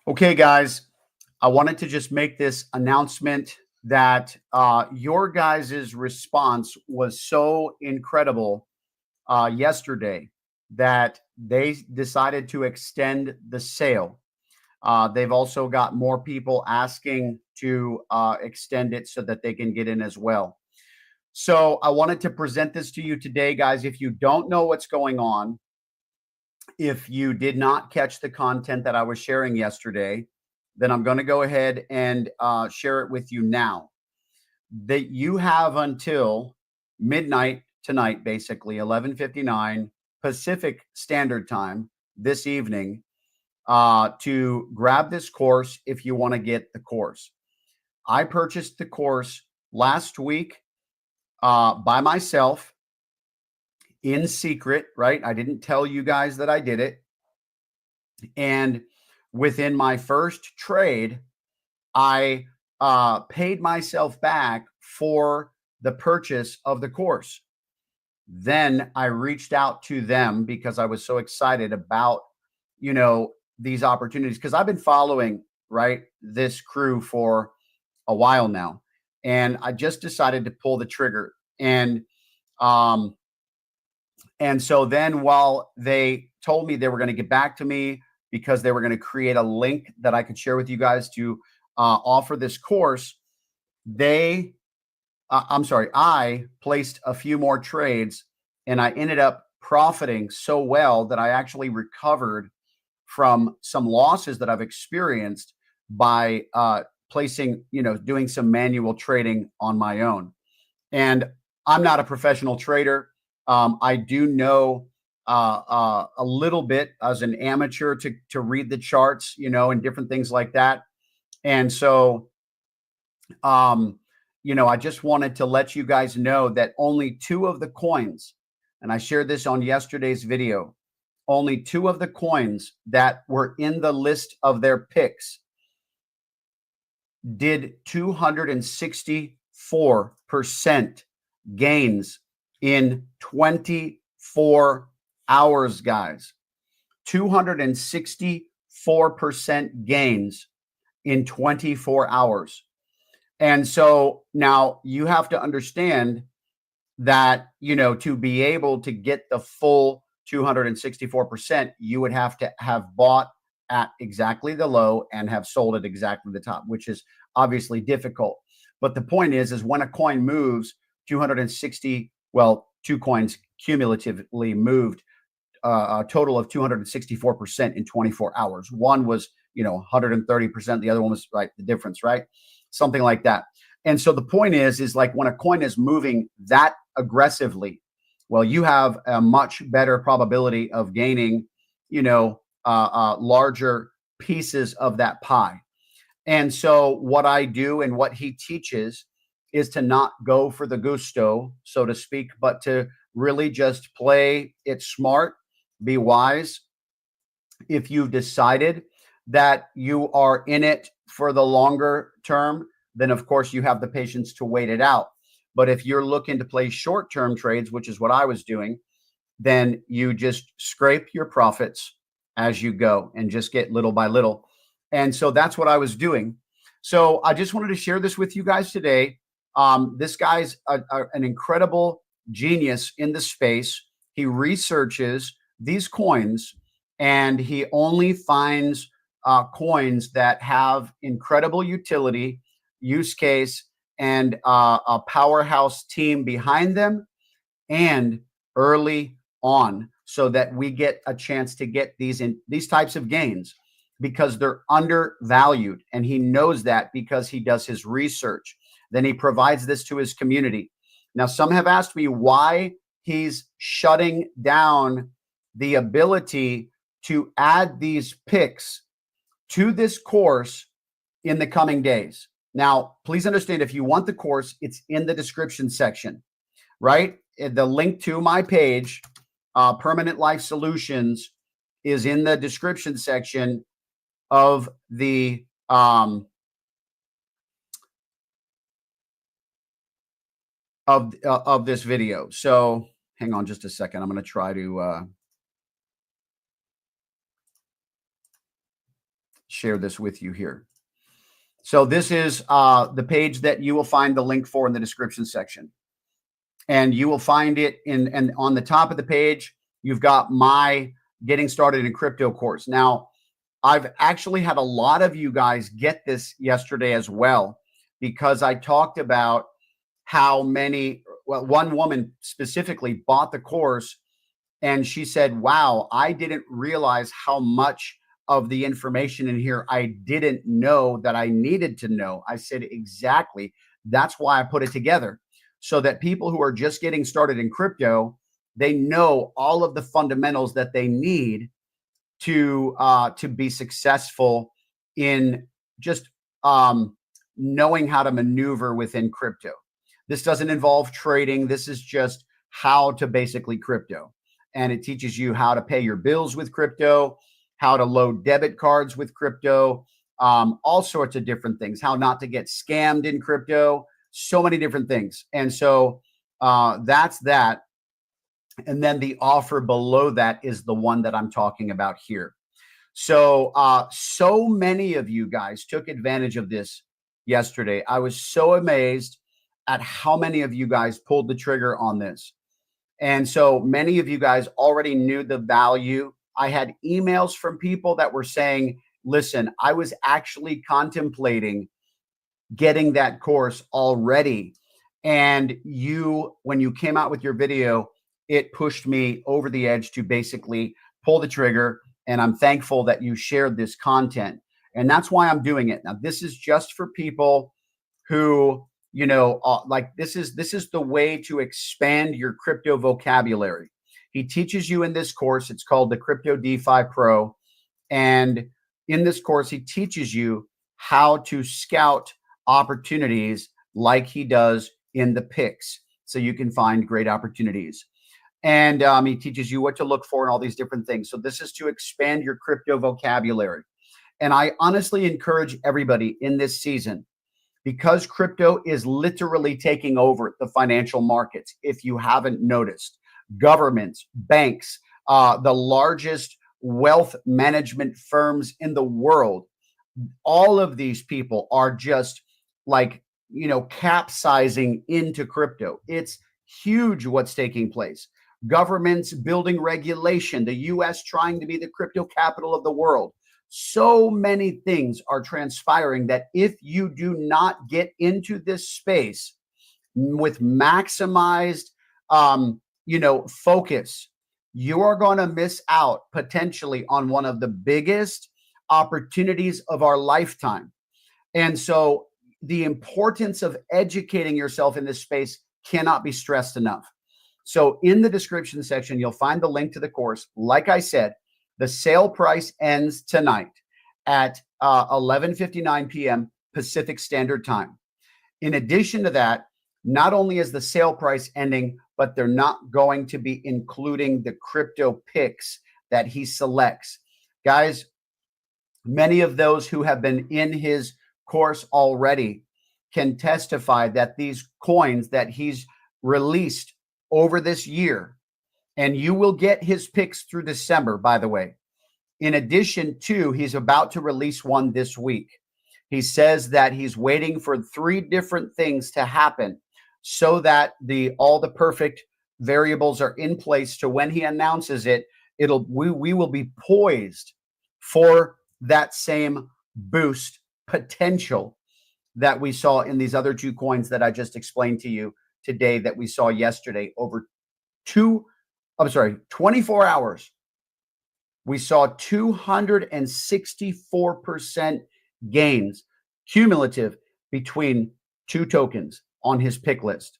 Okay, guys, I wanted to just make this announcement that your guys' response was so incredible yesterday that they decided to extend the sale. They've also got more people asking to extend it so that they can get in as well. So I wanted to present this to you today, guys. If you don't know what's going on, if you did not catch the content that I was sharing yesterday, then I'm going to go ahead and share it with you now. That you have until midnight tonight, basically 11:59 Pacific Standard Time this evening, to grab this course if you want to get the course. I purchased the course last week by myself in secret, right? I didn't tell you guys that I did it. And within my first trade, I paid myself back for the purchase of the course. Then I reached out to them because I was so excited about, these opportunities, because I've been following, right, this crew for a while now. And I just decided to pull the trigger. And so then while they told me they were going to get back to me because they were going to create a link that I could share with you guys to offer this course, I placed a few more trades and I ended up profiting so well that I actually recovered from some losses that I've experienced by placing, doing some manual trading on my own. And I'm not a professional trader. I do know a little bit as an amateur to read the charts, and different things like that. And so, I just wanted to let you guys know that only two of the coins, and I shared this on yesterday's video, only two of the coins that were in the list of their picks did 264% gains in 24 hours, guys. 264% gains in 24 hours. And so now you have to understand that, to be able to get the full 264%, you would have to have bought at exactly the low and have sold at exactly the top, which is obviously difficult. But the point is when a coin moves 260, well, two coins cumulatively moved a total of 264% in 24 hours. One was, 130%. The other one was the difference, right? Something like that. And so the point is like when a coin is moving that aggressively, well, you have a much better probability of gaining, larger pieces of that pie. And so what I do and what he teaches is to not go for the gusto, so to speak, but to really just play it smart, be wise. If you've decided that you are in it for the longer term, then of course you have the patience to wait it out. But if you're looking to play short-term trades, which is what I was doing, then you just scrape your profits as you go and just get little by little. And so that's what I was doing. So I just wanted to share this with you guys today. This guy's an incredible genius in the space. He researches these coins and he only finds coins that have incredible utility, use case, and a powerhouse team behind them, and early on, so that we get a chance to get these types of gains because they're undervalued. And he knows that because he does his research. Then he provides this to his community. Now, some have asked me why he's shutting down the ability to add these picks to this course in the coming days. Now, please understand, if you want the course, it's in the description section, right? The link to my page, Permanent Life Solutions, is in the description section of the of this video. So hang on just a second. I'm going to try to share this with you here. So this is the page that you will find the link for in the description section. And you will find it and on the top of the page, you've got my Getting Started in Crypto course. Now, I've actually had a lot of you guys get this yesterday as well, because I talked about how many, well, one woman specifically bought the course and she said, wow, I didn't realize how much of the information in here I didn't know that I needed to know. I said, exactly. That's why I put it together, so that people who are just getting started in crypto, they know all of the fundamentals that they need to be successful in just knowing how to maneuver within crypto. This doesn't involve trading. This is just how to basically crypto. And it teaches you how to pay your bills with crypto, how to load debit cards with crypto, all sorts of different things, how not to get scammed in crypto, so many different things. And so that's that. And then the offer below that is the one that I'm talking about here. So, so many of you guys took advantage of this yesterday. I was so amazed at how many of you guys pulled the trigger on this. And so many of you guys already knew the value. I had emails from people that were saying, listen, I was actually contemplating getting that course already. And when you came out with your video, it pushed me over the edge to basically pull the trigger. And I'm thankful that you shared this content. And that's why I'm doing it. Now, this is just for people who, like this is the way to expand your crypto vocabulary. He teaches you in this course. It's called the Crypto DeFi Pro. And in this course, he teaches you how to scout opportunities like he does in the picks, so you can find great opportunities. And he teaches you what to look for and all these different things. So this is to expand your crypto vocabulary. And I honestly encourage everybody in this season, because crypto is literally taking over the financial markets. If you haven't noticed, governments, banks, the largest wealth management firms in the world, all of these people are just like, capsizing into crypto. It's huge what's taking place. Governments building regulation, the US trying to be the crypto capital of the world. So many things are transpiring that if you do not get into this space with maximized, focus, you are going to miss out potentially on one of the biggest opportunities of our lifetime. And so the importance of educating yourself in this space cannot be stressed enough. So in the description section, you'll find the link to the course. Like I said, the sale price ends tonight at 11:59 p.m. Pacific Standard Time. In addition to that, not only is the sale price ending, but they're not going to be including the crypto picks that he selects. Guys, many of those who have been in his course already can testify that these coins that he's released over this year, and you will get his picks through December, by the way. In addition to, he's about to release one this week. He says that he's waiting for 3 different things to happen so that all the perfect variables are in place to when he announces it, we will be poised for that same boost potential that we saw in these other 2 coins that I just explained to you today, that we saw yesterday. Over 24 hours, we saw 264% gains cumulative between 2 tokens on his pick list.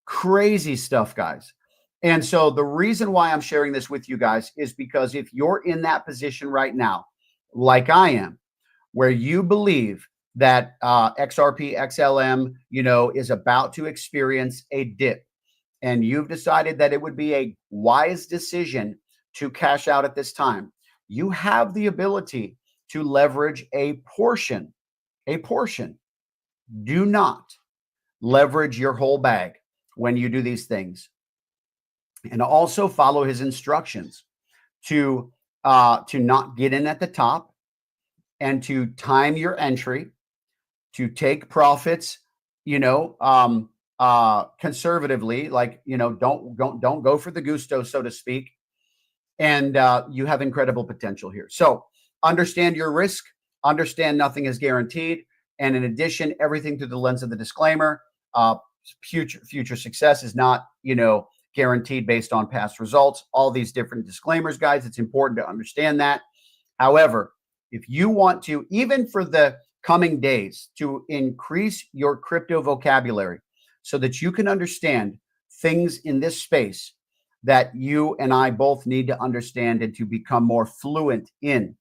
Crazy stuff, guys. And so the reason why I'm sharing this with you guys is because if you're in that position right now, like I am, where you believe that XRP, XLM, is about to experience a dip, and you've decided that it would be a wise decision to cash out at this time, you have the ability to leverage a portion. Do not leverage your whole bag when you do these things. And also follow his instructions to not get in at the top and to time your entry, to take profits, conservatively, like, don't go for the gusto, so to speak. And you have incredible potential here. So understand your risk, understand nothing is guaranteed. And in addition, everything through the lens of the disclaimer. Future success is not, guaranteed based on past results. All these different disclaimers, guys, it's important to understand that. However, if you want to, even for the coming days, to increase your crypto vocabulary so that you can understand things in this space that you and I both need to understand and to become more fluent in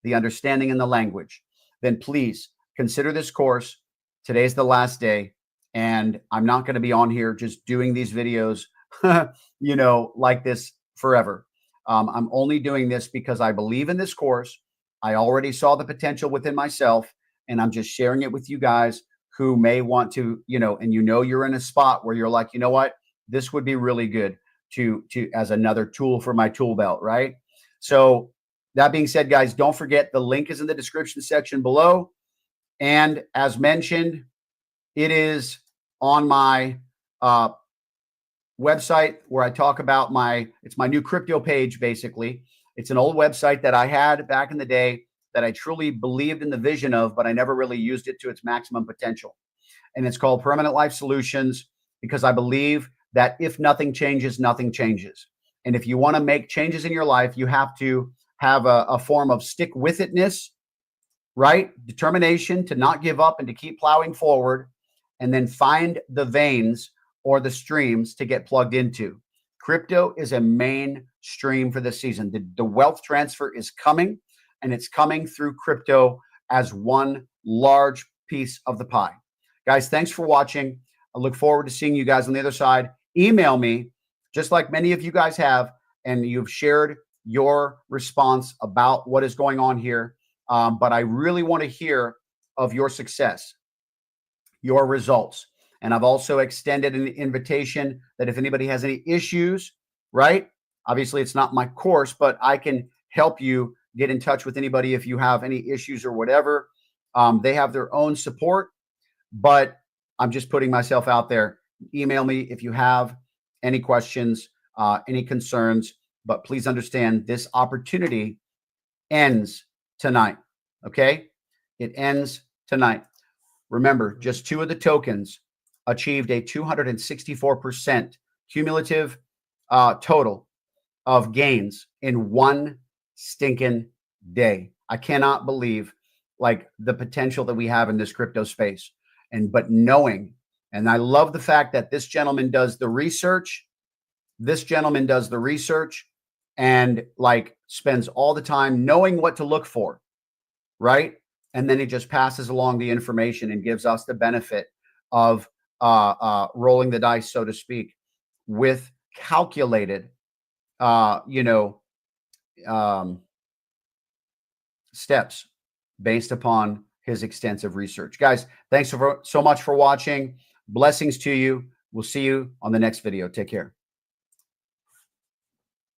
the understanding and the language, then please consider this course. Today's the last day, and I'm not going to be on here just doing these videos, like this forever. I'm only doing this because I believe in this course. I already saw the potential within myself, and I'm just sharing it with you guys who may want to, and you're in a spot where you're like, you know what, this would be really good to as another tool for my tool belt, right? So that being said, guys, don't forget the link is in the description section below. And as mentioned, it is on my website where I talk about it's my new crypto page, basically. It's an old website that I had back in the day that I truly believed in the vision of, but I never really used it to its maximum potential. And it's called Permanent Life Solutions, because I believe that if nothing changes, nothing changes. And if you want to make changes in your life, you have to have a form of stick with itness, right? Determination to not give up and to keep plowing forward, and then find the veins or the streams to get plugged into. Crypto is a main stream for this season. The wealth transfer is coming, and it's coming through crypto as one large piece of the pie. Guys, thanks for watching. I look forward to seeing you guys on the other side. Email me, just like many of you guys have, and you've shared your response about what is going on here. But I really want to hear of your success, your results. And I've also extended an invitation that if anybody has any issues, right? Obviously, it's not my course, but I can help you get in touch with anybody if you have any issues or whatever. They have their own support, but I'm just putting myself out there. Email me if you have any questions, any concerns, but please understand this opportunity ends tonight, okay? It ends tonight. Remember, just 2 of the tokens achieved a 264% cumulative total of gains in one stinking day. I cannot believe the potential that we have in this crypto space. But knowing, and I love the fact that this gentleman does the research. This gentleman does the research and spends all the time knowing what to look for, right? And then he just passes along the information and gives us the benefit of rolling the dice, so to speak, with calculated, steps based upon his extensive research. Guys, thanks so much for watching. Blessings to you. We'll see you on the next video. Take care.